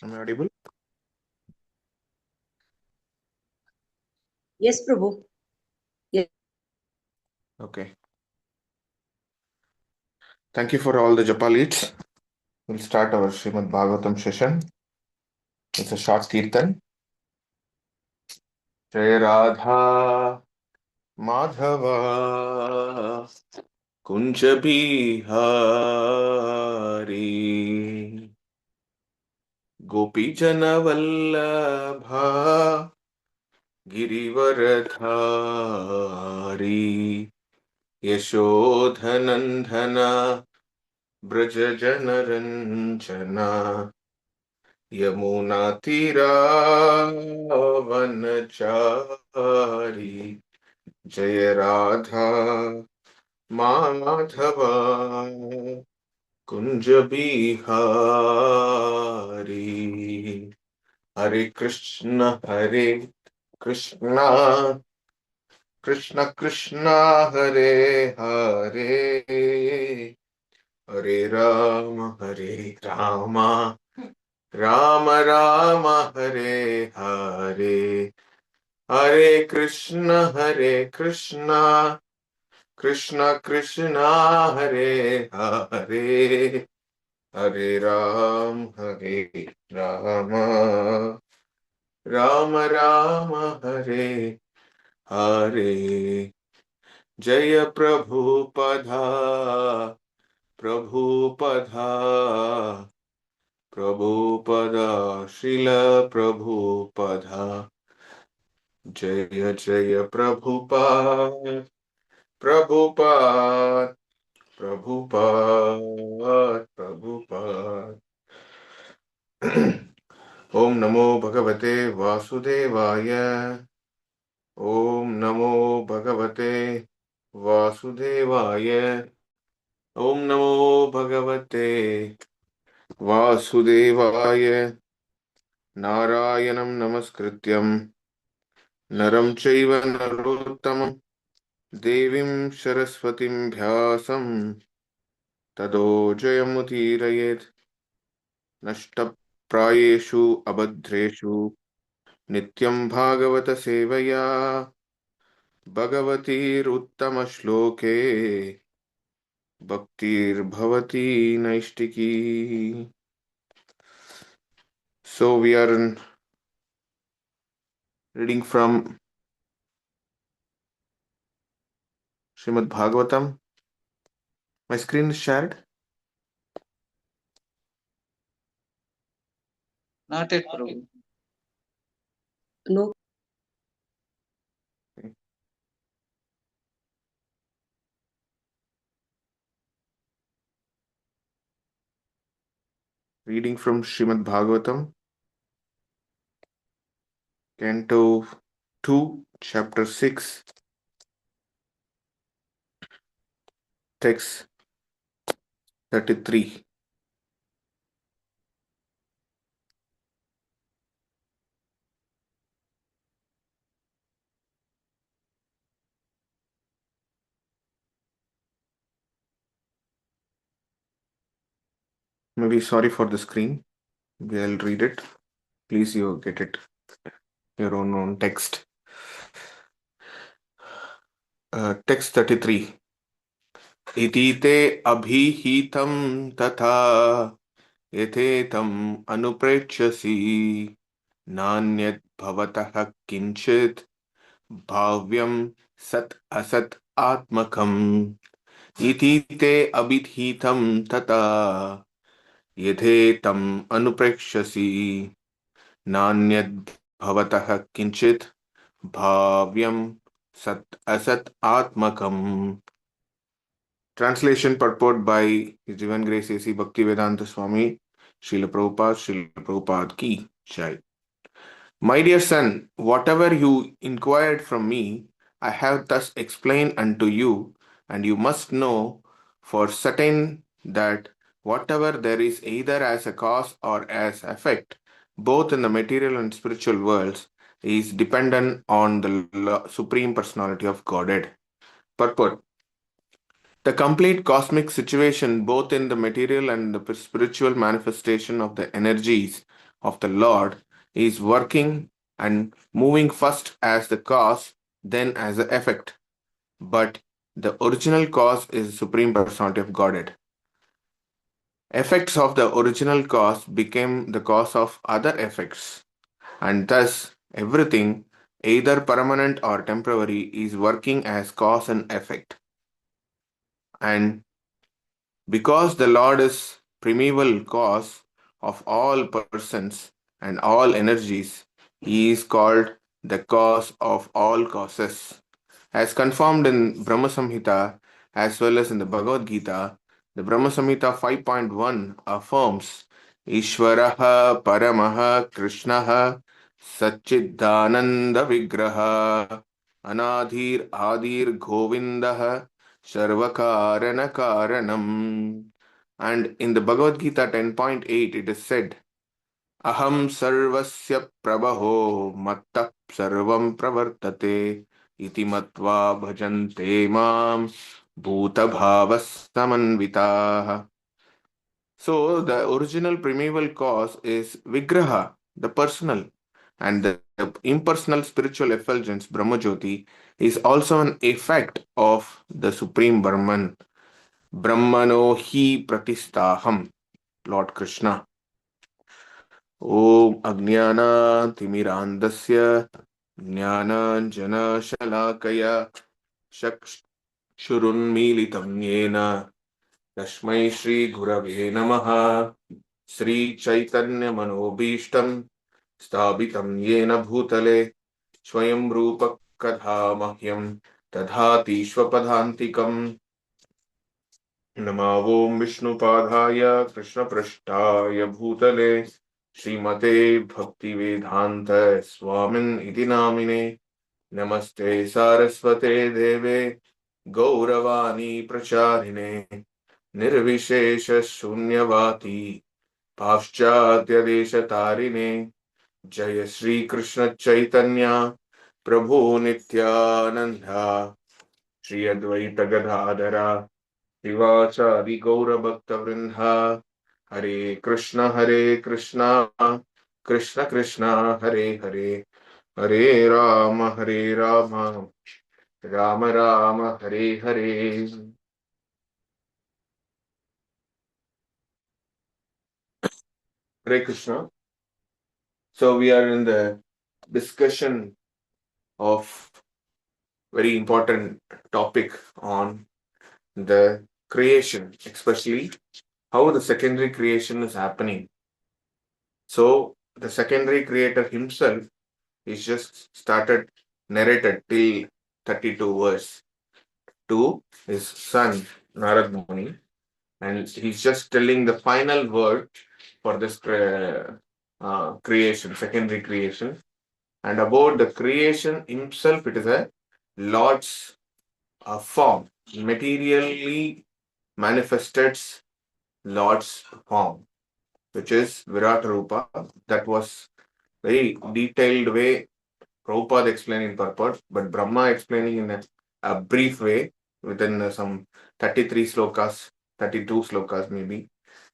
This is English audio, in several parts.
Am I audible? Yes, Prabhu. Yes. Okay. Thank you for all the Japa leads. We'll start our Srimad Bhagavatam session. It's a short kirtan. Jai Radha Madhava Kunja Bihari Gopi Jana Vallabha Girivaradhari Yashodhanandana Braja Janaranjana Yamuna Tiravanachari Jaya Radha Madhava Kunja Bihari Hare Krishna Krishna Krishna Krishna Hare Hare Hare Rama Rama Rama Hare Hare Hare Krishna Krishna Krishna Hare Hare Hare Rama Rama Rama Hare Hare Jaya Prabhupada Prabhupada Prabhupada Srila Prabhupada Jaya Jaya Prabhupada Prabhupada Prabhupada Prabhupada Om Namo Bhagavate Vasudevaya Om Namo Bhagavate Vasudevaya Om Namo Bhagavate Vasudevaya Narayanam Namaskrityam Naram Chaiva Narottamam Devim Saraswatim Vyasam Tado Jayamutirayet Nashtaprayeshu Abhadreshu Nityam Bhagavata Sevaya Bhagavatir Uttama Shloke Bhaktir Bhavati Naishtiki. So we are reading from Srimad Bhagavatam. My screen is shared. Not yet, Prabhu. No. Okay. Reading from Srimad Bhagavatam, Canto 2, Chapter 6, Text 33. Maybe sorry for the screen. We'll read it. Please, you get it. Your own text. Text 33. Iti te abhihitam tatha yathetam anuprechasi nanyat bhavatah kinchit bhavyam sat asat atmakam iti te abhihitam tata yathe anuprechasi nanyad bhavatah kinchit bhavyam sat asat atmakam. Translation purport by His Divine Grace A.C. Bhaktivedanta Swami Srila Prabhupada ki Jai. My dear son, whatever you inquired from me, I have thus explained unto you, and you must know for certain that whatever there is either as a cause or as effect, both in the material and spiritual worlds, is dependent on the Supreme Personality of Godhead. Purport. The complete cosmic situation, both in the material and the spiritual manifestation of the energies of the Lord is working and moving first as the cause, then as the effect. But the original cause is Supreme Personality of Godhead. Effects of the original cause became the cause of other effects, and thus everything, either permanent or temporary, is working as cause and effect. And because the Lord is primeval cause of all persons and all energies, he is called the cause of all causes. As confirmed in Brahma Samhita as well as in the Bhagavad Gita, the Brahma Samhita 5.1 affirms Ishvaraha Paramaha Krishnaha Satchidananda Vigraha Anadhir Adir Govindaha Sarvakarana Karanam. And in the Bhagavad Gita 10.8 it is said Aham sarvasya prabho mattah sarvam pravartate iti matva bhajante mam bhuta bhavas samanvitaha. So the original primeval cause is Vigraha, the personal, and the impersonal spiritual effulgence, Brahmajyoti, is also an effect of the Supreme Brahman. Brahmano hi pratistaham, Lord Krishna. ॐ अज्ञानातिमिरान्धस्य ज्ञानाञ्जनशलाकया चक्षुरुन्मीलितं येन तस्मै श्रीगुरवे नमः श्रीचैतन्यमनोभीष्टं स्थापितं येन भूतले स्वयं रूपः कदा मह्यं दधाति स्वपदान्तिकम् नमो ॐ विष्णुपादाय कृष्णपृष्ठाय भूतले श्रीमते भक्तिवेदान्त स्वामिन् इति नामिने नमस्ते सारस्वते देवे गौरवाणी प्रचारिणे निर्विशेष शून्यवाती पाश्चात्यदेशतारिणे जय श्री कृष्ण चैतन्य प्रभु नित्यानंद श्री अद्वैत गदाधरा शिवाचार्य गौरभक्तवृंद हरे Krishna Krishna Krishna Hare Hare Hare Ram Ram Ram Hare Hare. Hare Krishna. So we are in the discussion of very important topic on the creation, especially how the secondary creation is happening. So the secondary creator himself is just started narrated till 32 verse to his son Narad Muni, and he's just telling the final word for this creation, secondary creation. And about the creation himself, it is a Lord's form, materially manifested Lord's form, which is Virat Rupa. That was very detailed way Prabhupada explaining in purport, but Brahma explaining in a brief way within some 33 slokas, 32 slokas maybe,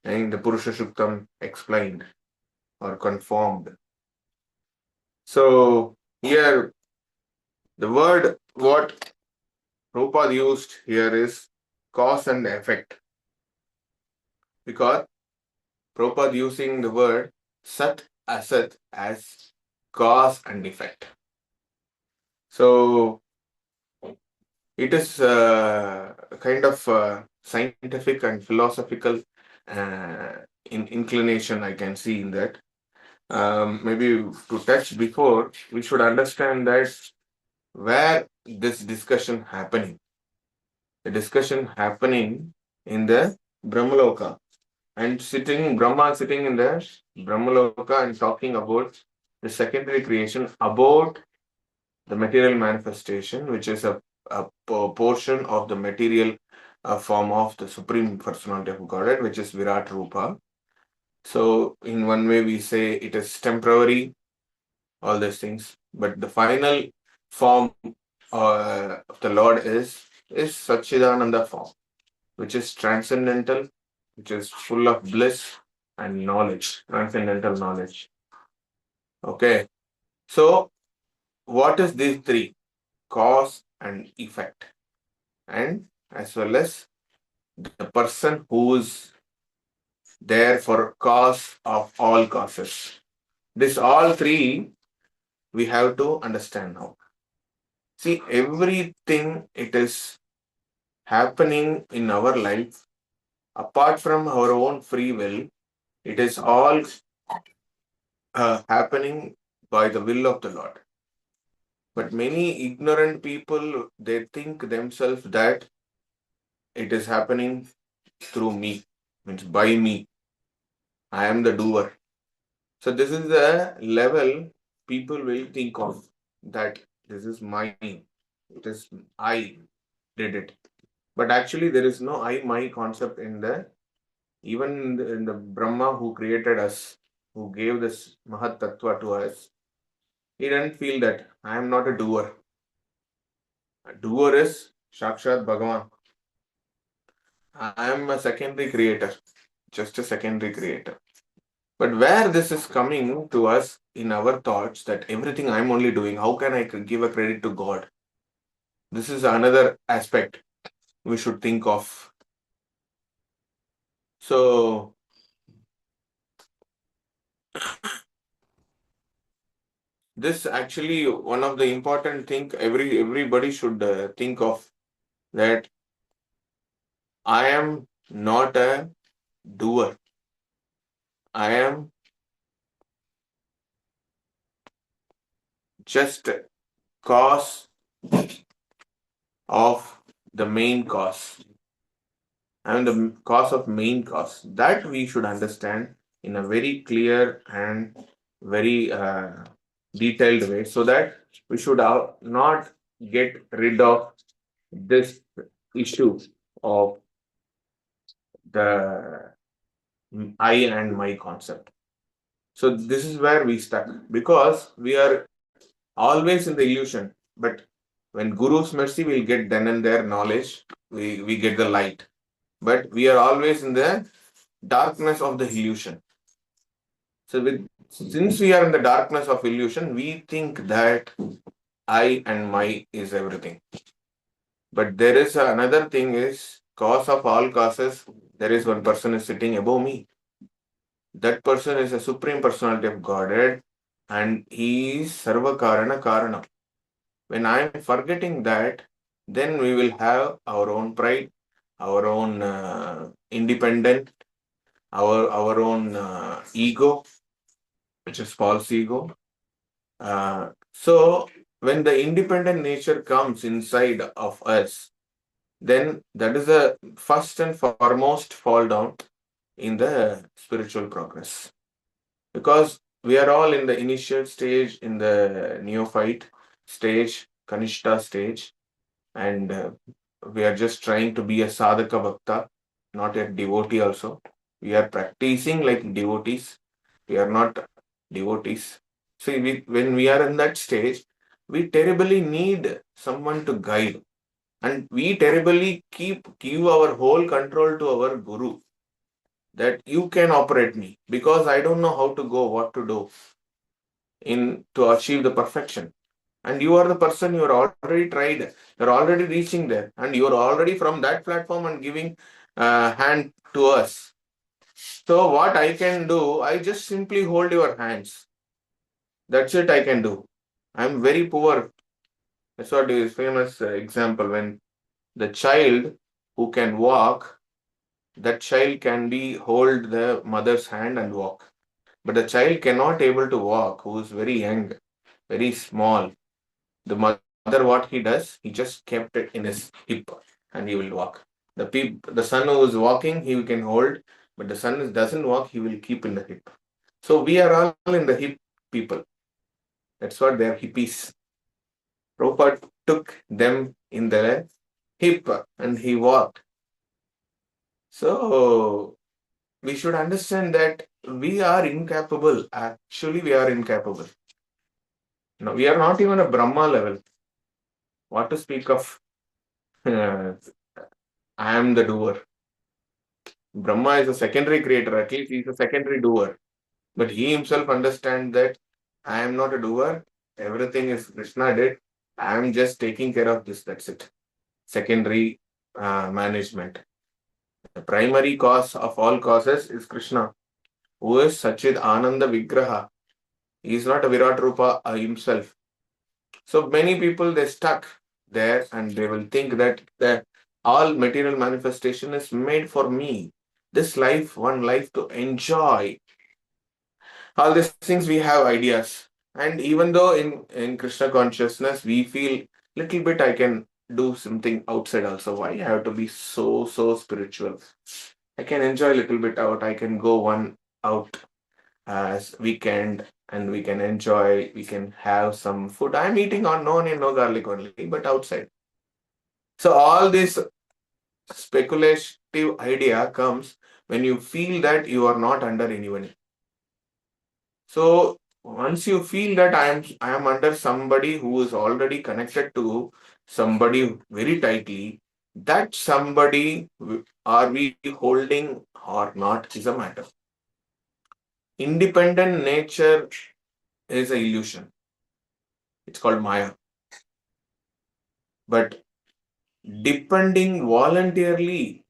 and the Purusha Shuktam explained or confirmed. So here the word what Prabhupada used here is cause and effect, because Prabhupada using the word Sat Asat as cause and effect. So it is kind of scientific and philosophical inclination I can see in that. Maybe to touch before, we should understand that where this discussion happening. The discussion happening in the Brahmaloka, and Brahma sitting in the Brahmaloka and talking about the secondary creation, about the material manifestation, which is a portion of the material form of the Supreme Personality of Godhead, which is Virat Rupa. So in one way we say it is temporary, all these things, but the final form of the Lord is Satchidananda form, which is transcendental, which is full of bliss and knowledge, transcendental knowledge. Okay. So, what is these three? Cause and effect. And as well as the person who is there for cause of all causes. This all three we have to understand now. See, everything it is happening in our life, apart from our own free will, it is all happening by the will of the Lord. But many ignorant people, they think themselves that it is happening through me, means by me. I am the doer. So this is the level people will think of, that this is mine. It is I did it. But actually there is no I my concept in the, even in the Brahma who created us, who gave this Mahat Tattva to us, he didn't feel that I am not a doer. A doer is Shakshat Bhagavan. I am a secondary creator, just a secondary creator. But where this is coming to us in our thoughts, that everything I'm only doing, how can I give a credit to God? This is another aspect we should think of. So, this actually one of the important thing everybody should think of, that I am not a doer. I am just cause of the main cause. I am the cause of main cause. That we should understand in a very clear and very detailed way, so that we should not get rid of this issue of the I and my concept. So this is where we stuck, because we are always in the illusion. But when Guru's mercy will get then and there knowledge, we get the light. But we are always in the darkness of the illusion. So since we are in the darkness of illusion, we think that I and my is everything. But there is another thing, is cause of all causes. There is one person is sitting above me. That person is a supreme personality of Godhead, and he is Sarva Karana Karana. When I am forgetting that, then we will have our own pride, our own independent, our own ego, which is false ego. So when the independent nature comes inside of us, then that is the first and foremost fall down in the spiritual progress. Because we are all in the initial stage, in the neophyte stage, Kanishta stage, and we are just trying to be a sadhaka bhakta, not a devotee also. We are practicing like devotees. We are not devotees. See, when we are in that stage, we terribly need someone to guide. And we terribly give our whole control to our guru, that you can operate me, because I don't know how to go, what to do in to achieve the perfection. And you are the person, you are already tried, you're already reaching there, and you are already from that platform and giving hand to us. So what I can do, I just simply hold your hands. That's it I can do. I'm very poor. That's what is famous example, when the child who can walk, that child can be hold the mother's hand and walk. But the child cannot able to walk, who is very young, very small. The mother, what he does, he just kept it in his hip and he will walk. The son who is walking, he can hold, but the son who doesn't walk, he will keep in the hip. So we are all in the hip people. That's what they are hippies. Prabhupada took them in the hip and he walked. So we should understand that we are incapable. Actually, we are incapable. No, we are not even a Brahma level. What to speak of I am the doer. Brahma is a secondary creator, at least he is a secondary doer. But he himself understands that I am not a doer. Everything is Krishna did. I am just taking care of this. That's it. Secondary management. The primary cause of all causes is Krishna, who is Sachid Ananda Vigraha. He is not a Virat Rupa himself. So many people they stuck there and they will think that the all material manifestation is made for me. This life, one life to enjoy. All these things we have ideas. And even though in Krishna consciousness we feel little bit I can do something outside also. Why I have to be so spiritual? I can enjoy a little bit out. I can go one out as weekend and we can enjoy, we can have some food. I'm eating on no onion, no garlic only, but outside. So all this speculative idea comes when you feel that you are not under anyone. So once you feel that I am under somebody who is already connected to somebody very tightly, that somebody are we holding or not is a matter. Independent nature is an illusion. It's called Maya. But depending voluntarily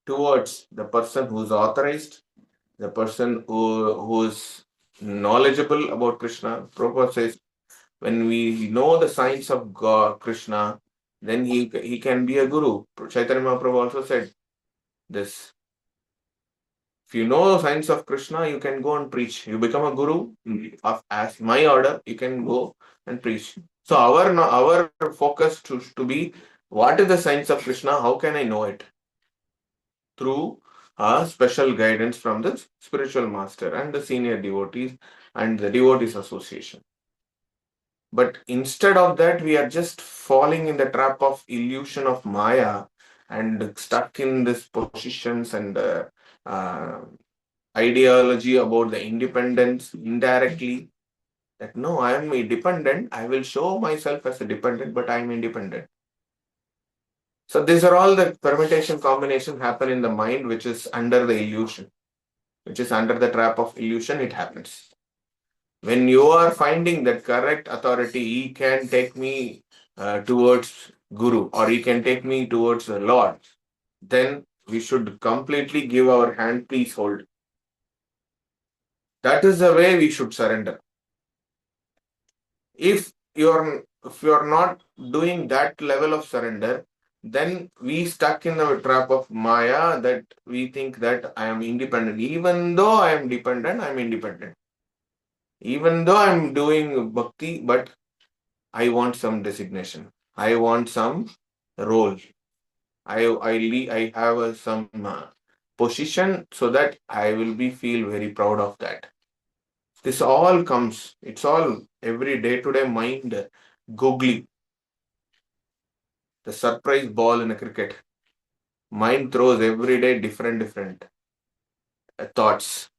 towards the person who is authorized, the person who is knowledgeable about Krishna, Prabhupada says, when we know the signs of God, Krishna, then he can be a guru. Chaitanya Mahaprabhu also said this. If you know signs of Krishna, you can go and preach. You become a guru of as my order. You can go and preach. So our focus to be what is the signs of Krishna? How can I know it? Through a special guidance from the spiritual master and the senior devotees and the devotees association. But instead of that, we are just falling in the trap of illusion of Maya and stuck in these positions and uh, ideology about the independence indirectly. That no, I am independent. I will show myself as a dependent, but I am independent. So these are all the permutation combination happen in the mind, which is under the illusion, which is under the trap of illusion. It happens. When you are finding that correct authority, he can take me towards Guru or he can take me towards the Lord, then we should completely give our hand, please hold. That is the way we should surrender. If you're not doing that level of surrender, then we stuck in the trap of Maya that we think that I am independent. Even though I am dependent, I am independent. Even though I am doing bhakti, but I want some designation. I want some role. I have some position so that I will be feel very proud of that. This all comes. It's all every day to day mind googly. The surprise ball in a cricket. Mind throws every day different thoughts.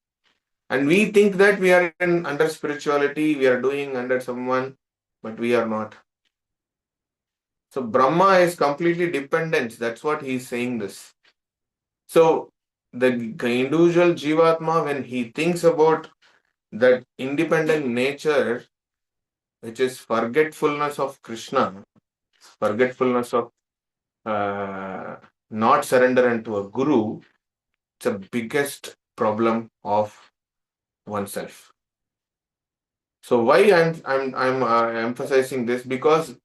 And we think that we are in under spirituality, we are doing under someone, but we are not. So Brahma is completely dependent. That's what he is saying this. So the individual Jivatma, when he thinks about that independent nature, which is forgetfulness of Krishna, forgetfulness of uh, not surrender unto a guru, it's the biggest problem of oneself. So why I'm emphasizing this because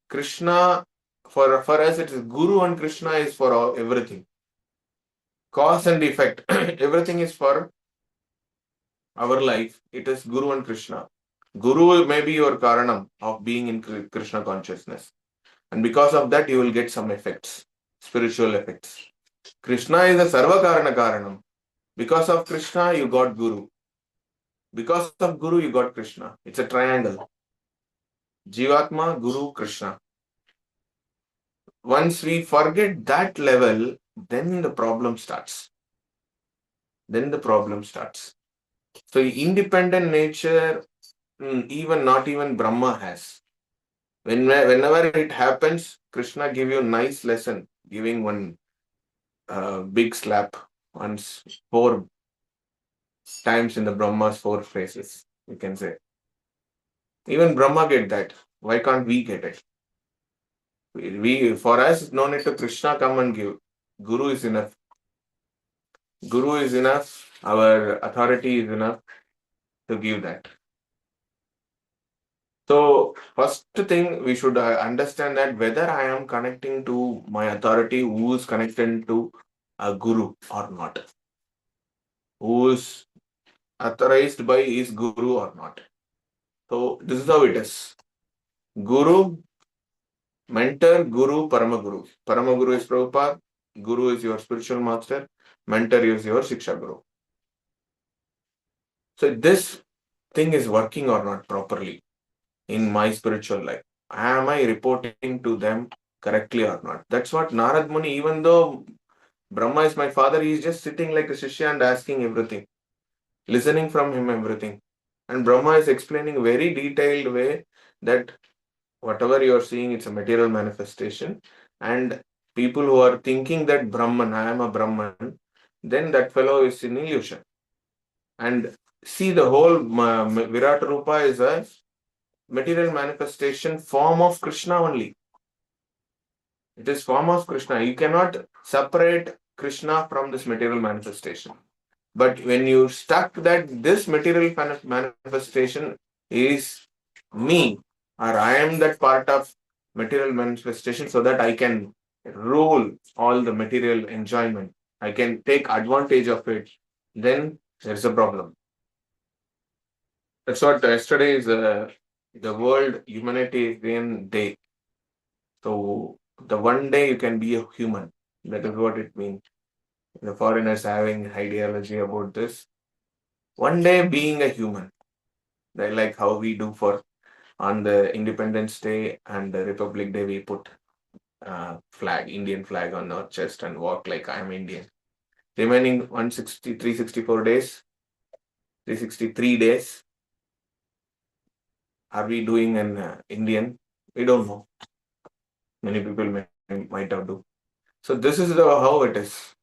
Krishna for us it is Guru and Krishna is for everything. Cause and effect. Everything is for our life. It is Guru and Krishna. Guru may be your karanam of being in Krishna consciousness. And because of that, you will get some effects, spiritual effects. Krishna is a Sarva Karana Karanam. Because of Krishna, you got Guru. Because of Guru, you got Krishna. It's a triangle. Jivatma, Guru, Krishna. Once we forget that level, then the problem starts. Then the problem starts. So independent nature, even not even Brahma has. Whenever it happens, Krishna give you nice lesson, giving one big slap once 4 times in the Brahma's 4 phases, you can say. Even Brahma get that. Why can't we get it? We for us, no need to Krishna come and give. Guru is enough. Guru is enough. Our authority is enough to give that. So first thing we should understand that whether I am connecting to my authority, who is connected to a guru or not, who is authorized by his guru or not. So this is how it is. Guru, mentor, guru, paramaguru. Paramaguru is Prabhupada, guru is your spiritual master, mentor is your Shiksha Guru. So this thing is working or not properly in my spiritual life. Am I reporting to them correctly or not? That's what Narad Muni, even though Brahma is my father, he is just sitting like a Shishya and asking everything, listening from him everything. And Brahma is explaining very detailed way that whatever you are seeing, it's a material manifestation. And people who are thinking that Brahman, I am a Brahman, then that fellow is in illusion. And see, the whole Virat Rupa is a material manifestation form of Krishna only. It is form of Krishna. You cannot separate Krishna from this material manifestation. But when you stuck that this material manifestation is me, or I am that part of material manifestation, so that I can rule all the material enjoyment, I can take advantage of it, then there's a problem. That's what yesterday is the World Humanitarian Day. So the one day you can be a human. That is what it means. The foreigners having ideology about this. One day being a human. They like how we do for on the Independence Day and the Republic Day, we put flag, Indian flag on our chest and walk like I am Indian. Remaining 364 days, 363 days, are we doing an Indian? We don't know. Many people might have do. So this is how it is.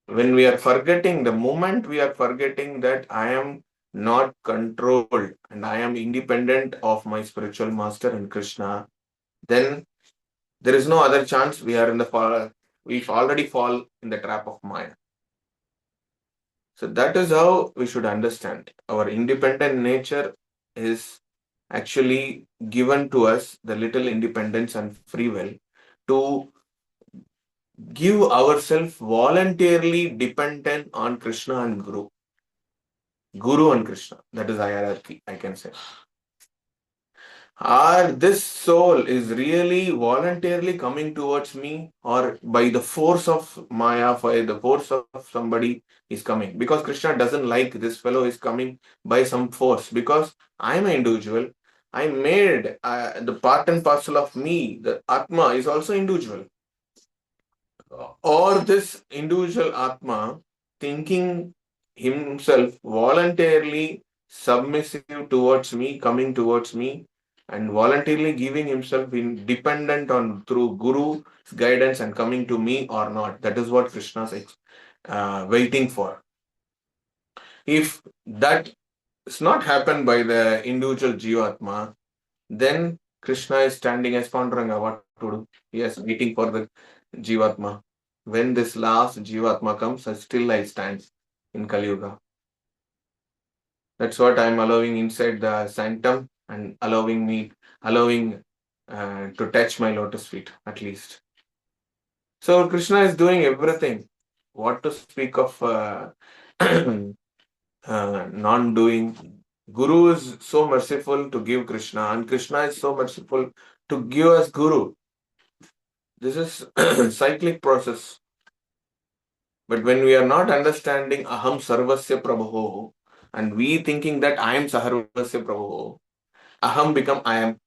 When we are forgetting, the moment we are forgetting that I am not controlled and I am independent of my spiritual master and Krishna, then there is no other chance. We are in the fall. We've already fall in the trap of Maya. So that is how we should understand. Our independent nature is actually given to us the little independence and free will to give ourselves voluntarily dependent on Krishna and Guru. Guru and Krishna. That is hierarchy, I can say. Or this soul is really voluntarily coming towards me, or by the force of Maya, by the force of somebody is coming. Because Krishna doesn't like this fellow is coming by some force. Because I'm an individual. I made the part and parcel of me, the Atma is also individual. Or this individual Atma thinking himself voluntarily submissive towards me, coming towards me, and voluntarily giving himself in dependent on through Guru's guidance and coming to me or not. That is what Krishna is waiting for. If that is not happened by the individual Jivatma, then Krishna is standing as Panduranga. What to do? He is waiting for the Jivatma. When this last Jivatma comes, still I stand in Kali Yuga. That's what I'm allowing inside the sanctum and allowing to touch my lotus feet at least. So Krishna is doing everything. What to speak of non-doing? Guru is so merciful to give Krishna, and Krishna is so merciful to give us Guru. This is cyclic process. But when we are not understanding Aham Sarvasya Prabhu, and we thinking that I am Sarvasya Prabhu, Aham become I am,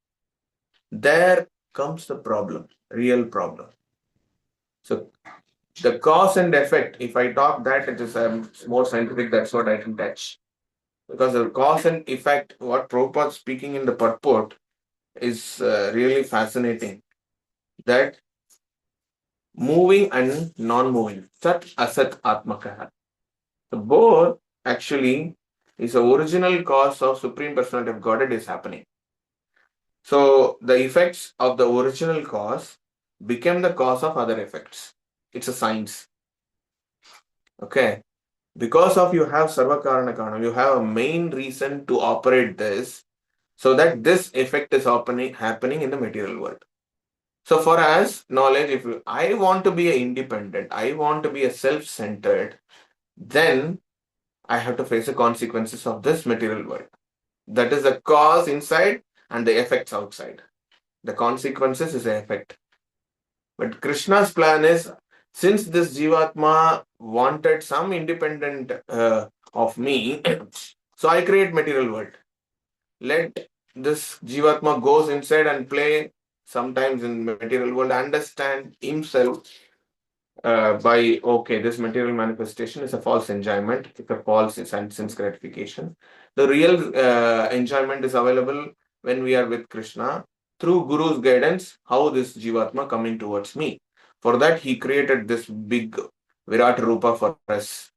there comes the problem, real problem. So the cause and effect, if I talk that, it is more scientific, that's what I can touch. Because the cause and effect, what Prabhupada is speaking in the purport is really fascinating. That moving and non-moving, Sat Asat Atmaka. The both actually is the original cause of Supreme Personality of Godhead is happening. So the effects of the original cause became the cause of other effects. It's a science. Okay. Because of you have Sarva Karana Karanam, you have a main reason to operate this so that this effect is happening in the material world. So for us, knowledge, if I want to be a independent, I want to be a self-centered, then I have to face the consequences of this material world. That is the cause inside and the effects outside. The consequences is the effect. But Krishna's plan is, since this Jivatma wanted some independent of me, so I create material world. Let this Jivatma goes inside and play sometimes in material world, understand himself by, okay, this material manifestation is a false enjoyment, it's a false sense gratification. The real enjoyment is available when we are with Krishna through Guru's guidance, how this Jivatma coming towards me. For that, he created this big Virat Rupa for us.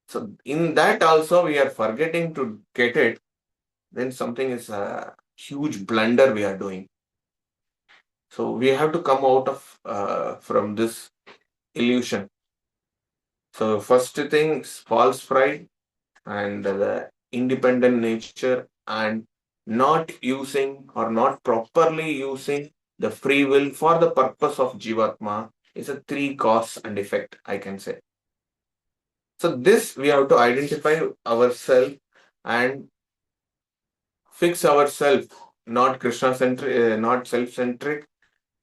So, in that also, we are forgetting to get it, then something is a huge blunder we are doing. So, we have to come out of from this illusion. So first thing is false pride and the independent nature and not using or not properly using the free will for the purpose of Jivatma is a three cause and effect, I can say. So this we have to identify ourselves and fix ourselves, not Krishna centric, not self-centric,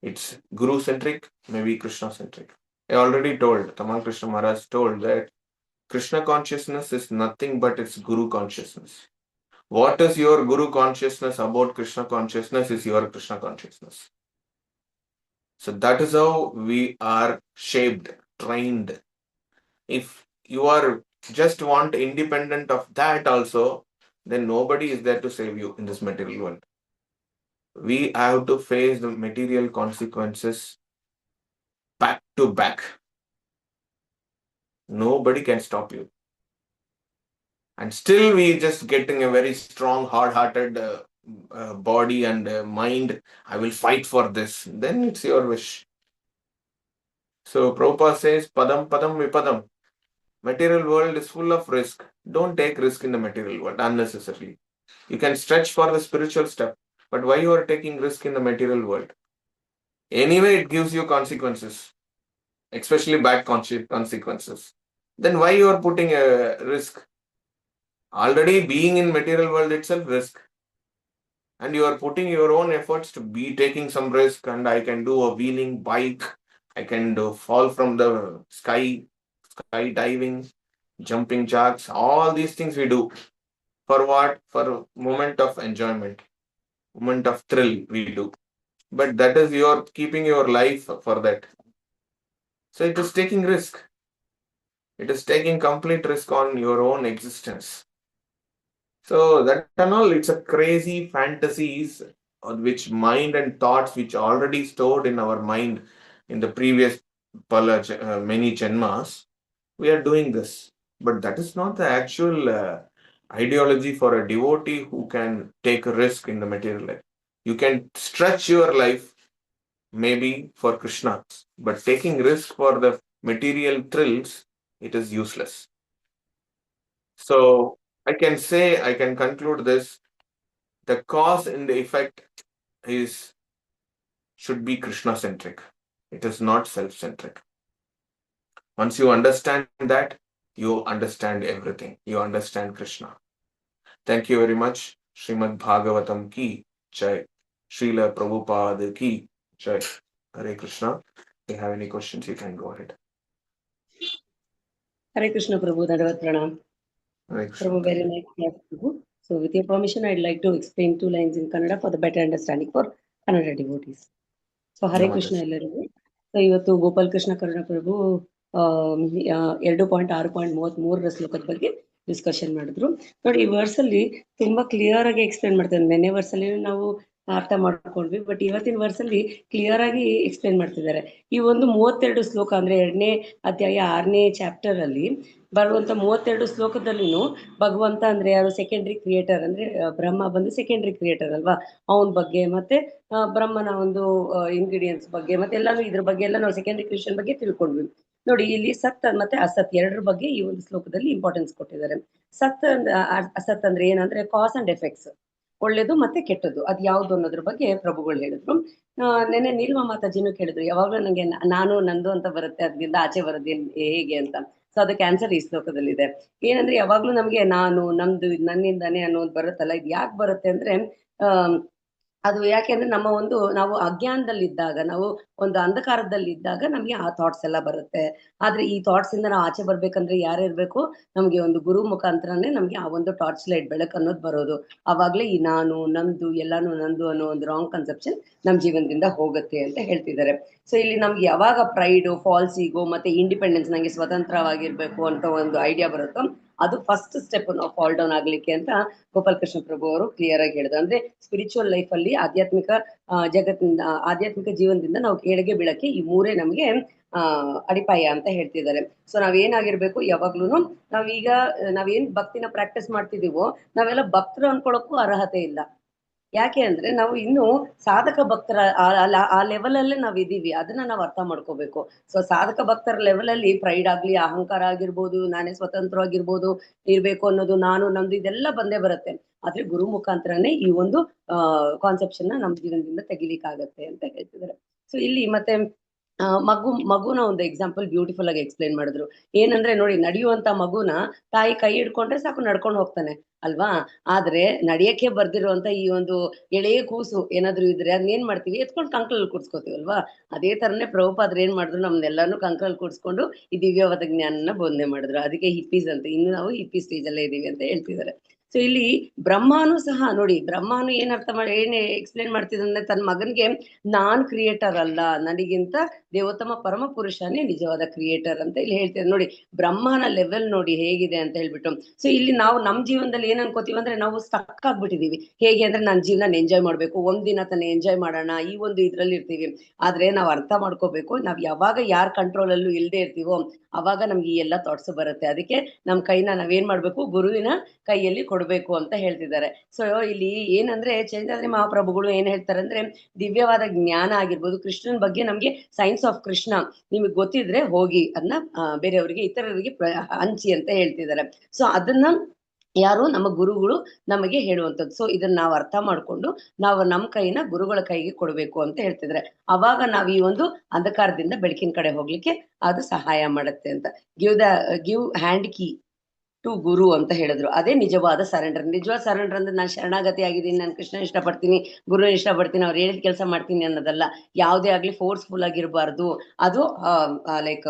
it's Guru centric, maybe Krishna centric. I already told, Tamal Krishna Maharaj told that Krishna consciousness is nothing but its Guru consciousness. What is your Guru consciousness about Krishna consciousness is your Krishna consciousness. So that is how we are shaped, trained. If you are just want independent of that also, then nobody is there to save you in this material world. We have to face the material consequences back to back. Nobody can stop you. And still we just getting a very strong hard-hearted body and mind. I will fight for this, then it's your wish. So Prabhupada says padam padam vipadam. Material world is full of risk. Don't take risk in the material world unnecessarily. You can stretch for the spiritual step, but why you are taking risk in the material world? Anyway, it gives you consequences, especially bad consequences. Then why you are putting a risk? Already being in material world itself risk. And you are putting your own efforts to be taking some risk, and I can do a wheeling bike, I can do fall from the sky diving, jumping jacks, all these things we do. For what? For a moment of enjoyment, moment of thrill we do. But that is your keeping your life for that. So it is taking risk. It is taking complete risk on your own existence. So that and all, it's a crazy fantasies on which mind and thoughts which already stored in our mind in the previous many janmas. We are doing this, but that is not the actual ideology for a devotee who can take a risk in the material life. You can stretch your life maybe for Krishna, but taking risk for the material thrills, it is useless. So I can say, I can conclude this, the cause and the effect is should be Krishna centric. It is not self centric. Once you understand that, you understand everything. You understand Krishna. Thank you very much. Srimad Bhagavatam ki jai. Srila Prabhupada ki jai. Hare Krishna. If you have any questions, you can go ahead. Hare Krishna, Prabhu. Dandavat Pranam. Hare Krishna. Prabhu, very nice class, Prabhu. So, with your permission, I'd like to explain two lines in Kannada for the better understanding for Kannada devotees. So Hare Krishna ಎಲ್ಲರಿಗೂ. So ಇವತ್ತು ಗೋಪಾಲಕೃಷ್ಣ ಕರುಣ ಪ್ರಭು 2.6.33 ಶ್ಲೋಕದ ಬಗ್ಗೆ discussion ಮಾಡಿದ್ರು. ನೋಡಿ, ಈ verse ಅಲ್ಲಿ ತುಂಬಾ clear ಆಗಿ ಎಕ್ಸ್ಪ್ಲೇನ್ ಮಾಡ್ತಾರೆ. ನೆನ್ನೆ ವರ್ಸ್ ಅಲ್ಲಿ ನಾವು ಅರ್ಥ ಮಾಡ್ಕೊಂಡ್ವಿ, ಬಟ್ ಇವತ್ತಿನ ವರ್ಸ್ ಅಲ್ಲಿ ಕ್ಲಿಯರ್ ಆಗಿ ಎಕ್ಸ್ಪ್ಲೇನ್ ಮಾಡ್ತಿದ್ದಾರೆ. ಈ ಒಂದು 32 ಶ್ಲೋಕ ಅಂದ್ರೆ 2ನೇ ಅಧ್ಯಾಯ 6ನೇ ಚಾಪ್ಟರ್ ಅಲ್ಲಿ ಬರುವಂತ 32 ಶ್ಲೋಕದಲ್ಲಿನೂ ಭಗವಂತ ಅಂದ್ರೆ ಯಾರು ಸೆಕೆಂಡ್ರಿ ಕ್ರಿಯೇಟರ್ ಅಂದ್ರೆ ಬ್ರಹ್ಮ ಬಂದು ಸೆಕೆಂಡ್ರಿ ಕ್ರಿಯೇಟರ್ ಅಲ್ವಾ, ಅವನ ಬಗ್ಗೆ ಮತ್ತೆ ಬ್ರಹ್ಮನ ಒಂದು ಇಂಗ್ರೀಡಿಯೆಂಟ್ಸ್ ಬಗ್ಗೆ ಮತ್ತೆ ಎಲ್ಲಾನು ಇದ್ರ ಬಗ್ಗೆ ಎಲ್ಲ ನಾವು ಸೆಕೆಂಡ್ರಿ ಕ್ರಿಯೇಷನ್ ಬಗ್ಗೆ ತಿಳ್ಕೊಂಡ್ವಿ. ನೋಡಿ ಇಲ್ಲಿ ಸತ್ ಮತ್ತೆ ಅಸತ್ ಎರಡರ ಬಗ್ಗೆ ಈ ಒಂದು ಶ್ಲೋಕದಲ್ಲಿ ಇಂಪಾರ್ಟೆನ್ಸ್ ಕೊಟ್ಟಿದ್ದಾರೆ. ಸತ್ ಅಸತ್ ಅಂದ್ರೆ ಏನಂದ್ರೆ ಕಾಸ್ ಅಂಡ್ ಎಫೆಕ್ಟ್ಸ್, ಒಳ್ಳೇದು ಮತ್ತೆ ಕೆಟ್ಟದ್ದು ಅದು ಯಾವ್ದು ಅನ್ನೋದ್ರ ಬಗ್ಗೆ ಪ್ರಭುಗಳು ಹೇಳಿದ್ರು. ನೆನ್ನೆ ನೀಲ್ಮ ಮಾತಾಜಿನೂ ಕೇಳಿದ್ರು, ಯಾವಾಗ್ಲೂ ನಂಗೆ ನಾನು ನಂದು ಅಂತ ಬರುತ್ತೆ, ಅದರಿಂದ ಆಚೆ ಬರೋದು ಹೇಗೆ ಅಂತ. ಸೊ ಅದಕ್ಕೆ ಆನ್ಸರ್ ಈ ಶ್ಲೋಕದಲ್ಲಿದೆ. ಏನಂದ್ರೆ ಯಾವಾಗ್ಲೂ ನಮ್ಗೆ ನಾನು ನಮ್ದು ನನ್ನಿಂದಾನೆ ಅನ್ನೋದು ಬರುತ್ತಲ್ಲ, ಇದು ಯಾಕೆ ಬರುತ್ತೆ ಅಂದ್ರೆ ಅದು ಯಾಕೆಂದ್ರೆ ನಮ್ಮ ಒಂದು ನಾವು ಅಜ್ಞಾನದಲ್ಲಿದ್ದಾಗ, ನಾವು ಒಂದು ಅಂಧಕಾರದಲ್ಲಿದ್ದಾಗ ನಮ್ಗೆ ಆ ಥಾಟ್ಸ್ ಎಲ್ಲ ಬರುತ್ತೆ. ಆದ್ರೆ ಈ ಥಾಟ್ಸ್ ಇಂದ ನಾವು ಆಚೆ ಬರ್ಬೇಕಂದ್ರೆ ಯಾರು ಇರ್ಬೇಕು, ನಮ್ಗೆ ಒಂದು ಗುರು ಮುಖಾಂತರನೇ ನಮ್ಗೆ ಆ ಒಂದು ಟಾರ್ಚ್ ಲೈಟ್ ಬೆಳಕು ಅನ್ನೋದು ಬರೋದು. ಅವಾಗ್ಲೇ ಈ ನಾನು ನಮ್ದು ಎಲ್ಲಾನು ನಂದು ಅನ್ನೋ ಒಂದು ರಾಂಗ್ ಕನ್ಸೆಪ್ಷನ್ ನಮ್ ಜೀವನದಿಂದ ಹೋಗುತ್ತೆ ಅಂತ ಹೇಳ್ತಿದ್ದಾರೆ. ಸೊ ಇಲ್ಲಿ ನಮ್ಗೆ ಯಾವಾಗ ಪ್ರೈಡ್, ಫಾಲ್ಸ್ ಈಗೋ ಮತ್ತೆ ಇಂಡಿಪೆಂಡೆನ್ಸ್, ನಂಗೆ ಸ್ವತಂತ್ರವಾಗಿರ್ಬೇಕು ಅಂತ ಒಂದು ಐಡಿಯಾ ಬರುತ್ತೋ, ಅದು ಫಸ್ಟ್ ಸ್ಟೆಪ್ ನಾವು ಫಾಲ್ ಡೌನ್ ಆಗ್ಲಿಕ್ಕೆ ಅಂತ ಗೋಪಾಲಕೃಷ್ಣ ಪ್ರಭು ಅವರು ಕ್ಲಿಯರ್ ಆಗಿ ಹೇಳಿದ್ರು. ಅಂದ್ರೆ ಸ್ಪಿರಿಚುವಲ್ ಲೈಫ್ ಅಲ್ಲಿ ಆಧ್ಯಾತ್ಮಿಕ ಜಗತ್ತಿನಿಂದ, ಆಧ್ಯಾತ್ಮಿಕ ಜೀವನದಿಂದ ನಾವು ಕೆಳಗೆ ಬೀಳಕ್ಕೆ ಈ ಮೂರೇ ನಮ್ಗೆ ಅಡಿಪಾಯ ಅಂತ ಹೇಳ್ತಿದ್ದಾರೆ. ಸೊ ನಾವೇನಾಗಿರ್ಬೇಕು ಯಾವಾಗ್ಲೂ, ನಾವೀಗ ನಾವೇನ್ ಭಕ್ತಿನ ಪ್ರಾಕ್ಟೀಸ್ ಮಾಡ್ತಿದೀವೋ ನಾವೆಲ್ಲ ಭಕ್ತರು ಅನ್ಕೊಳಕ್ಕೂ ಅರ್ಹತೆ ಇಲ್ಲ. ಯಾಕೆ ಅಂದ್ರೆ ನಾವು ಇನ್ನು ಸಾಧಕ ಭಕ್ತರ ಆ ಲೆವೆಲ್ ಅಲ್ಲೇ ನಾವ್ ಇದೀವಿ, ಅದನ್ನ ನಾವು ಅರ್ಥ ಮಾಡ್ಕೋಬೇಕು. ಸೊ ಸಾಧಕ ಭಕ್ತರ ಲೆವೆಲ್ ಅಲ್ಲಿ ಪ್ರೈಡ್ ಆಗ್ಲಿ, ಅಹಂಕಾರ ಆಗಿರ್ಬೋದು, ನಾನೇ ಸ್ವತಂತ್ರವಾಗಿರ್ಬೋದು ಇರ್ಬೇಕು ಅನ್ನೋದು, ನಾನು ನಮ್ದು ಇದೆಲ್ಲ ಬಂದೇ ಬರುತ್ತೆ. ಆದ್ರೆ ಗುರು ಮುಖಾಂತರನೇ ಈ ಒಂದು ಕಾನ್ಸೆಪ್ಷನ್ ನಮ್ ಜೀವನದಿಂದ ತೆಗಿಲಿಕ್ಕಾಗತ್ತೆ ಅಂತ ಹೇಳ್ತಿದ್ದಾರೆ. ಸೊ ಇಲ್ಲಿ ಮತ್ತೆ ಮಗುನ ಒಂದು ಎಕ್ಸಾಂಪಲ್ ಬ್ಯೂಟಿಫುಲ್ ಆಗಿ ಎಕ್ಸ್ಪ್ಲೈನ್ ಮಾಡಿದ್ರು. ಏನಂದ್ರೆ ನೋಡಿ, ನಡೆಯುವಂತ ಮಗುನ ತಾಯಿ ಕೈ ಹಿಡ್ಕೊಂಡ್ರೆ ಸಾಕು ನಡ್ಕೊಂಡು ಹೋಗ್ತಾನೆ ಅಲ್ವಾ. ಆದ್ರೆ ನಡಿಯಕ್ಕೆ ಬರ್ದಿರುವಂತ ಈ ಒಂದು ಎಳೆಯ ಕೂಸು ಏನಾದ್ರು ಇದ್ರೆ ಅದನ್ನೇನ್ ಮಾಡ್ತೀವಿ, ಎತ್ಕೊಂಡು ಕಂಕಳಲ್ಲಿ ಕೂಡ್ಸ್ಕೊತೀವಲ್ವಾ. ಅದೇ ತರನೇ ಪ್ರಭುಪಾದ್ರು ಏನ್ ಮಾಡಿದ್ರು, ನಮ್ನೆಲ್ಲಾನು ಕಂಕಳಲ್ಲಿ ಕೂಡ್ಸ್ಕೊಂಡು ಈ ದಿವ್ಯವಾದ ಜ್ಞಾನನ ಬೋಧನೆ ಮಾಡಿದ್ರು. ಅದಕ್ಕೆ ಹಿಪ್ಪೀಸ್ ಅಂತ, ಇನ್ನು ನಾವು ಹಿಪ್ಪಿ ಸ್ಟೇಜ್ ಅಲ್ಲೇ ಇದೀವಿ ಅಂತ ಹೇಳ್ತಿದ್ದಾರೆ. ಸೊ ಇಲ್ಲಿ ಬ್ರಹ್ಮಾನು ಸಹ ನೋಡಿ, ಬ್ರಹ್ಮಾನು ಏನ್ ಅರ್ಥ ಮಾಡಿ ಏನ್ ಎಕ್ಸ್ಪ್ಲೇನ್ ಮಾಡ್ತಿದ್ರೆ, ತನ್ನ ಮಗನ್ಗೆ ನಾನ್ ಕ್ರಿಯೇಟರ್ ಅಲ್ಲ, ನನಗಿಂತ ದೇವೋತ್ತಮ ಪರಮ ಪುರುಷನೇ ನಿಜವಾದ ಕ್ರಿಯೇಟರ್ ಅಂತ ಇಲ್ಲಿ ಹೇಳ್ತಾರೆ. ನೋಡಿ ಬ್ರಹ್ಮನ ಲೆವೆಲ್ ನೋಡಿ ಹೇಗಿದೆ ಅಂತ ಹೇಳ್ಬಿಟ್ಟು. ಸೊ ಇಲ್ಲಿ ನಾವು ನಮ್ ಜೀವನದಲ್ಲಿ ಏನ್ ಅನ್ಕೋತೀವಿ ಅಂದ್ರೆ, ನಾವು ಸ್ಟಕ್ ಆಗ್ಬಿಟ್ಟಿದೀವಿ. ಹೇಗೆ ಅಂದ್ರೆ ನನ್ನ ಜೀವನ ಎಂಜಾಯ್ ಮಾಡ್ಬೇಕು, ಒಂದಿನ ತಾನೇ ಎಂಜಾಯ್ ಮಾಡೋಣ, ಈ ಒಂದು ಇದ್ರಲ್ಲಿ ಇರ್ತೀವಿ. ಆದ್ರೆ ನಾವ್ ಅರ್ಥ ಮಾಡ್ಕೋಬೇಕು, ನಾವ್ ಯಾವಾಗ ಯಾರ ಕಂಟ್ರೋಲ್ ಅಲ್ಲೂ ಇಲ್ದೇ ಇರ್ತೀವೋ ಅವಾಗ ನಮ್ಗೆ ಈ ಎಲ್ಲ ಥಾಟ್ಸ್ ಬರುತ್ತೆ. ಅದಕ್ಕೆ ನಮ್ ಕೈನ ನಾವೇನ್ ಮಾಡ್ಬೇಕು, ಗುರುವಿನ ಕೈಯಲ್ಲಿ ಕೊಡ್ಬೇಕು ಅಂತ ಹೇಳ್ತಿದ್ದಾರೆ. ಸೊ ಇಲ್ಲಿ ಏನಂದ್ರೆ ಚೈತನ್ಯ ಮಹಾಪ್ರಭುಗಳು ಏನ್ ಹೇಳ್ತಾರೆ ಅಂದ್ರೆ, ದಿವ್ಯವಾದ ಜ್ಞಾನ ಆಗಿರ್ಬೋದು, ಕೃಷ್ಣನ್ ಬಗ್ಗೆ ನಮ್ಗೆ ಸೈನ್ಸ್ ಆಫ್ ಕೃಷ್ಣ ನಿಮಗೆ ಗೊತ್ತಿದ್ರೆ ಹೋಗಿ ಅದನ್ನ ಬೇರೆಯವರಿಗೆ, ಇತರರಿಗೆ ಹಂಚಿ ಅಂತ ಹೇಳ್ತಿದ್ದಾರೆ. ಸೊ ಅದನ್ನ ಯಾರು ನಮ್ಮ ಗುರುಗಳು ನಮಗೆ ಹೇಳುವಂಥದ್ದು. ಸೊ ಇದನ್ನ ನಾವು ಅರ್ಥ ಮಾಡ್ಕೊಂಡು ನಾವು ನಮ್ಮ ಕೈನ ಗುರುಗಳ ಕೈಗೆ ಕೊಡಬೇಕು ಅಂತ ಹೇಳ್ತಿದ್ರೆ, ಅವಾಗ ನಾವು ಈ ಒಂದು ಅಂಧಕಾರದಿಂದ ಬೆಳಕಿನ ಕಡೆ ಹೋಗ್ಲಿಕ್ಕೆ ಅದು ಸಹಾಯ ಮಾಡುತ್ತೆ ಅಂತ. ಗಿವ್ ಹ್ಯಾಂಡ್ ಕೀ ಟು ಗುರು ಅಂತ ಹೇಳಿದ್ರು. ಅದೇ ನಿಜವಾದ ಸರೆಂಡರ್. ನಿಜವಾದ ಸರೆಂಡರ್ ಅಂದ್ರೆ ನಾನು ಶರಣಾಗತಿ ಆಗಿದ್ದೀನಿ, ನಾನು ಕೃಷ್ಣ ಇಷ್ಟಪಡ್ತೀನಿ, ಗುರು ಇಷ್ಟಪಡ್ತೀನಿ, ಅವ್ರು ಹೇಳಿದ ಕೆಲಸ ಮಾಡ್ತೀನಿ ಅನ್ನೋದಲ್ಲ. ಯಾವುದೇ ಆಗ್ಲಿ ಫೋರ್ಸ್ಫುಲ್ ಆಗಿರಬಾರ್ದು. ಅದು ಲೈಕ್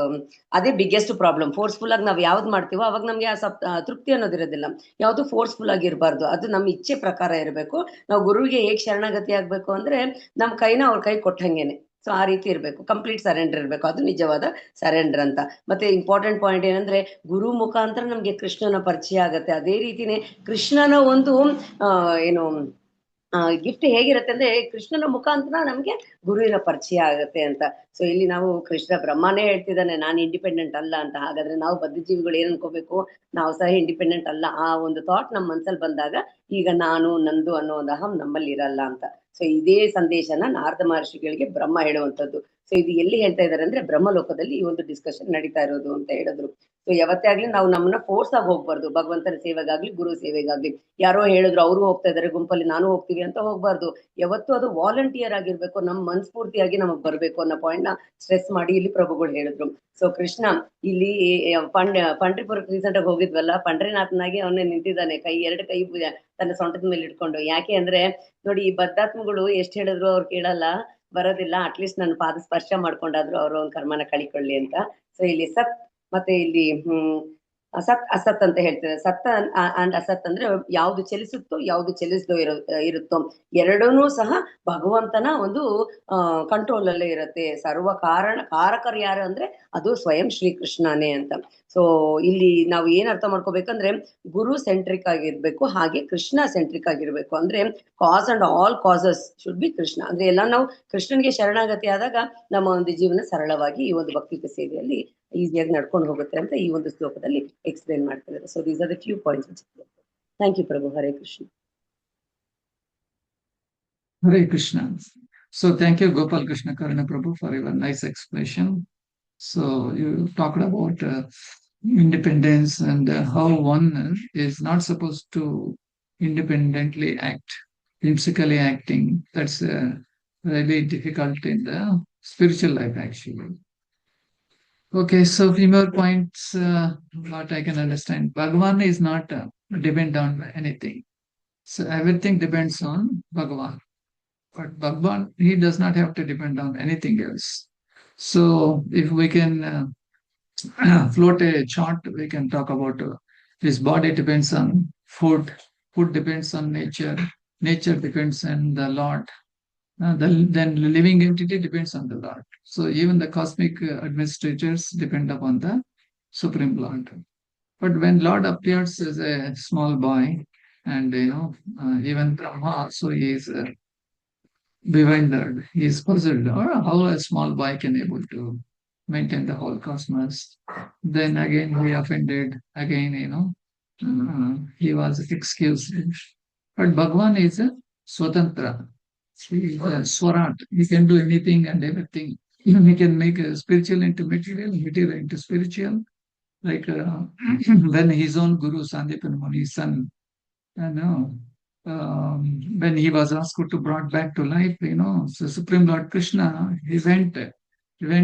ಅದೇ ಬಿಗ್ಗೆಸ್ಟ್ ಪ್ರಾಬ್ಲಮ್. ಫೋರ್ಸ್ಫುಲ್ ಆಗಿ ನಾವು ಯಾವ್ದು ಮಾಡ್ತೀವೋ ಅವಾಗ ನಮ್ಗೆ ತೃಪ್ತಿ ಅನ್ನೋದಿರೋದಿಲ್ಲ. ಯಾವುದು ಫೋರ್ಸ್ಫುಲ್ ಆಗಿರಬಾರ್ದು, ಅದು ನಮ್ಮ ಇಚ್ಛೆ ಪ್ರಕಾರ ಇರಬೇಕು. ನಾವು ಗುರುವಿಗೆ ಹೇಗೆ ಶರಣಾಗತಿ ಆಗ್ಬೇಕು ಅಂದ್ರೆ, ನಮ್ಮ ಕೈನ ಅವ್ರ ಕೈ ಕೊಟ್ಟಂಗೇನೆ. ಸೊ ಆ ರೀತಿ ಇರಬೇಕು, ಕಂಪ್ಲೀಟ್ ಸರೆಂಡರ್ ಇರಬೇಕು, ಅದು ನಿಜವಾದ ಸರೆಂಡರ್ ಅಂತ. ಮತ್ತೆ ಇಂಪಾರ್ಟೆಂಟ್ ಪಾಯಿಂಟ್ ಏನಂದ್ರೆ, ಗುರು ಮುಖಾಂತರ ನಮ್ಗೆ ಕೃಷ್ಣನ ಪರಿಚಯ ಆಗತ್ತೆ. ಅದೇ ರೀತಿನೇ ಕೃಷ್ಣನ ಒಂದು ಏನು ಗಿಫ್ಟ್ ಹೇಗಿರುತ್ತೆ ಅಂದ್ರೆ, ಕೃಷ್ಣನ ಮುಖಾಂತರ ನಮ್ಗೆ ಗುರುವಿನ ಪರಿಚಯ ಆಗುತ್ತೆ ಅಂತ. ಸೊ ಇಲ್ಲಿ ನಾವು ಕೃಷ್ಣ ಬ್ರಹ್ಮನೇ ಹೇಳ್ತಿದ್ದಾನೆ ನಾನು ಇಂಡಿಪೆಂಡೆಂಟ್ ಅಲ್ಲ ಅಂತ. ಹಾಗಾದ್ರೆ ನಾವು ಬದ್ಧಜೀವಿಗಳು ಏನ್ ಅನ್ಕೋಬೇಕು, ನಾವು ಸಹ ಇಂಡಿಪೆಂಡೆಂಟ್ ಅಲ್ಲ. ಆ ಒಂದು ಥಾಟ್ ನಮ್ಮ ಮನ್ಸಲ್ಲಿ ಬಂದಾಗ ಈಗ ನಾನು ನಂದು ಅನ್ನೋ ಒಂದು ಅಹಂ ನಮ್ಮಲ್ಲಿ ಇರಲ್ಲ ಅಂತ. ಸೊ ಇದೇ ಸಂದೇಶನ ನಾರದ ಮಹರ್ಷಿಗಳಿಗೆ ಬ್ರಹ್ಮ ಹೇಳುವಂಥದ್ದು. ಸೊ ಇದು ಎಲ್ಲಿ ಹೇಳ್ತಾ ಇದ್ದಾರೆ ಅಂದ್ರೆ, ಬ್ರಹ್ಮಲೋಕದಲ್ಲಿ ಈ ಒಂದು ಡಿಸ್ಕಷನ್ ನಡೀತಾ ಇರೋದು ಅಂತ ಹೇಳಿದ್ರು. ಸೊ ಯಾವತ್ತೇ ಆಗ್ಲಿ ನಾವು ನಮ್ಮನ್ನ ಫೋರ್ಸ್ ಆಗಿ ಹೋಗ್ಬಾರ್ದು, ಭಗವಂತನ ಸೇವೆಗಾಗ್ಲಿ ಗುರು ಸೇವೆಗಾಗ್ಲಿ. ಯಾರೋ ಹೇಳಿದ್ರು ಅವರು ಹೋಗ್ತಾ ಇದಾರೆ ಗುಂಪಲ್ಲಿ ನಾನು ಹೋಗ್ತೀವಿ ಅಂತ ಹೋಗ್ಬಾರ್ದು. ಯಾವತ್ತೂ ಅದು ವಾಲಂಟಿಯರ್ ಆಗಿರ್ಬೇಕು, ನಮ್ ಮನಸ್ಫೂರ್ತಿಯಾಗಿ ನಮಗ್ ಬರ್ಬೇಕು ಅನ್ನೋ ಪಾಯಿಂಟ್ ನ ಸ್ಟ್ರೆಸ್ ಮಾಡಿ ಇಲ್ಲಿ ಪ್ರಭುಗಳು ಹೇಳಿದ್ರು. ಸೊ ಕೃಷ್ಣ ಇಲ್ಲಿ ಪಂಡ್ರಿಪುರಕ್ಕೆ ರೀಸೆಂಟ್ ಆಗಿ ಹೋಗಿದ್ವಲ್ಲ, ಪಂಡ್ರಿನಾಥನಾಗಿ ಅವನೇ ನಿಂತಿದ್ದಾನೆ, ಎರಡು ಕೈ ತನ್ನ ಸೊಂಟದ ಮೇಲೆ ಇಟ್ಕೊಂಡು. ಯಾಕೆ ಅಂದ್ರೆ ನೋಡಿ, ಈ ಬದ್ಧಾತ್ಮಗಳು ಎಷ್ಟ್ ಹೇಳಿದ್ರು ಅವ್ರು ಕೇಳಲ್ಲ, ಬರೋದಿಲ್ಲ. ಅಟ್ಲೀಸ್ಟ್ ನನ್ನ ಪಾದ ಸ್ಪರ್ಶ ಮಾಡ್ಕೊಂಡಾದ್ರು ಅವರು ಒಂದು ಕರ್ಮನ ಕಳಿಕೊಳ್ಳಿ ಅಂತ. ಸೊ ಇಲ್ಲಿ ಸತ್ ಮತ್ತೆ ಇಲ್ಲಿ ಸತ್ ಅಸತ್ ಅಂತ ಹೇಳ್ತಾರೆ. ಸತ್ತ ಅಂಡ್ ಅಸತ್ ಅಂದ್ರೆ ಯಾವ್ದು ಚಲಿಸುತ್ತೋ ಯಾವ್ದು ಚಲಿಸದೋ ಇರುತ್ತೋ ಎರಡೂ ಸಹ ಭಗವಂತನ ಒಂದು ಕಂಟ್ರೋಲ್ ಅಲ್ಲೇ ಇರುತ್ತೆ. ಕಾರಕರು ಯಾರು ಅಂದ್ರೆ ಅದು ಸ್ವಯಂ ಶ್ರೀಕೃಷ್ಣನೇ ಅಂತ. ಸೊ ಇಲ್ಲಿ ನಾವು ಏನ್ ಅರ್ಥ ಮಾಡ್ಕೋಬೇಕಂದ್ರೆ, ಗುರು ಸೆಂಟ್ರಿಕ್ ಆಗಿರ್ಬೇಕು, ಹಾಗೆ ಕೃಷ್ಣ ಸೆಂಟ್ರಿಕ್ ಆಗಿರ್ಬೇಕು. ಅಂದ್ರೆ cause and all causes should be Krishna. ಅಂದ್ರೆ ಎಲ್ಲ ನಾವು ಕೃಷ್ಣನ್ಗೆ ಶರಣಾಗತಿ ಆದಾಗ ನಮ್ಮ ಒಂದು ಜೀವನ ಸರಳವಾಗಿ ಈ ಒಂದು ಭಕ್ತಿ ಸೇವೆಯಲ್ಲಿ ಈಸಿಯಾಗಿ ನಡ್ಕೊಂಡು ಹೋಗುತ್ತೆ ಅಂತ ಈ ಒಂದು ಶ್ಲೋಕದಲ್ಲಿ ಎಕ್ಸ್ಪ್ಲೇನ್ ಮಾಡ್ತಿದ್ದಾರೆ. So these are the few points. Thank you Prabhu. Hare Krishna. Hare Krishna. So thank you, Gopalakrsna Karuna Prabhu, for your nice explanation. So you talked about independence and how one is not supposed to independently act, whimsically acting. That's really difficult in the spiritual life, actually. Okay, so few more points, what I can understand. Bhagavan is not depend on anything. So everything depends on Bhagavan. But Bhagavan, he does not have to depend on anything else. So if we can float a chart, we can talk about his body depends on food, food depends on nature, nature depends on the Lord, then the living entity depends on the Lord. So even the cosmic administrators depend upon the Supreme Lord. But when Lord appears as a small boy, and even Brahma also is bewildered, he is puzzled, or how a small boy can able to maintain the whole cosmos. Then again he offended, again he was excused. But Bhagavan is a Swatantra. He is a Swarat. He can do anything and everything. Even he can make a spiritual into material, material into spiritual. Like when his own Guru Sandipan Muni's son, when he was asked to brought back to life, so Supreme Lord Krishna, he went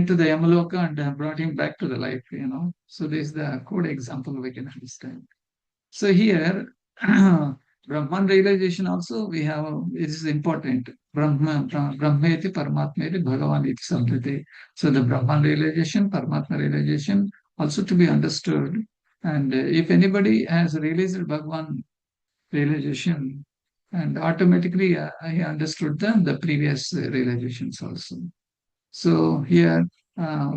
to the Yamaloka and brought him back to the life, So this is the code example we can understand. So here, Brahman realization also we have, it is important. Brahmeti Paramatmeti Bhagavan iti Sambriti. So the Brahman realization, Paramatma realization also to be understood. And if anybody has realized Bhagavan realization, and automatically I understood the previous realizations also. So here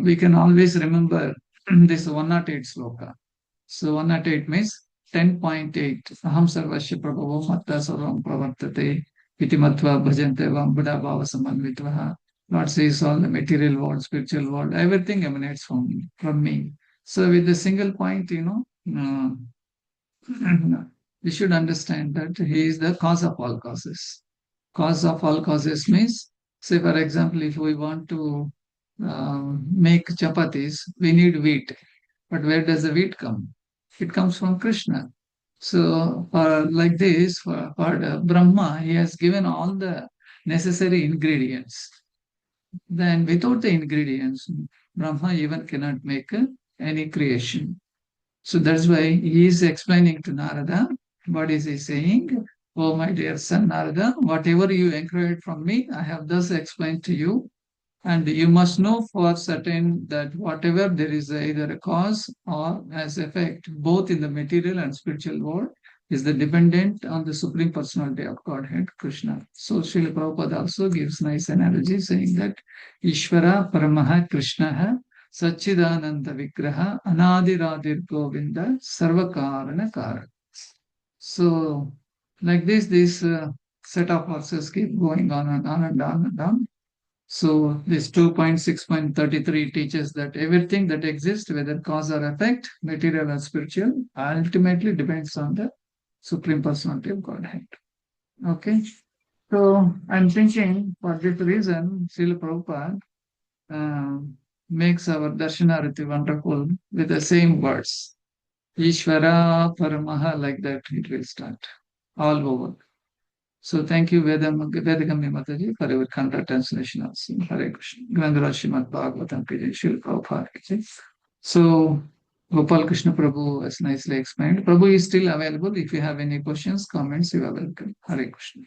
we can always remember this 108 sloka. So 108 means 10.8. Aham sarvasya prabhavo matta sarvam pravartate iti matva bhajante vam buddha bhava samanvitvaha. Lord says all the material world, spiritual world, everything emanates from me. So with a single point, we should understand that he is the cause of all causes. Cause of all causes means, say for example, if we want to make chapatis, we need wheat. But where does the wheat come? It comes from Krishna. So like this, for Brahma, he has given all the necessary ingredients. Then without the ingredients, Brahma even cannot make any creation. So that's why he is explaining to Narada. What is he saying? Oh, my dear son Narada, whatever you inquired from me, I have thus explained to you. And you must know for certain that whatever there is either a cause or as effect, both in the material and spiritual world, is the dependent on the Supreme Personality of Godhead, Krishna. So Srila Prabhupada also gives nice analogy saying that Ishvara Paramaha Krishna Satchidananda Vigraha Anadiradir Govinda Sarvakarana Kara. So like this set of verses keep going on and on and on and on. So this 2.6.33 teaches that everything that exists, whether cause or effect, material or spiritual, ultimately depends on the Supreme Personality of Godhead. Okay. So I'm thinking for this reason, Srila Prabhupada makes our Darshanarati wonderful with the same words. Ishvara Paramaha, like that it will start all over. So thank you, Vedagami Mataji, for your Kannada translation also. Hare Krishna. Grandaraj Srimad Bhagavatam ki jai, Srila Prabhupada ki jai. So Gopalakrsna Prabhu has nicely explained. Prabhu is still available. If you have any questions, comments, you are welcome. Hare Krishna.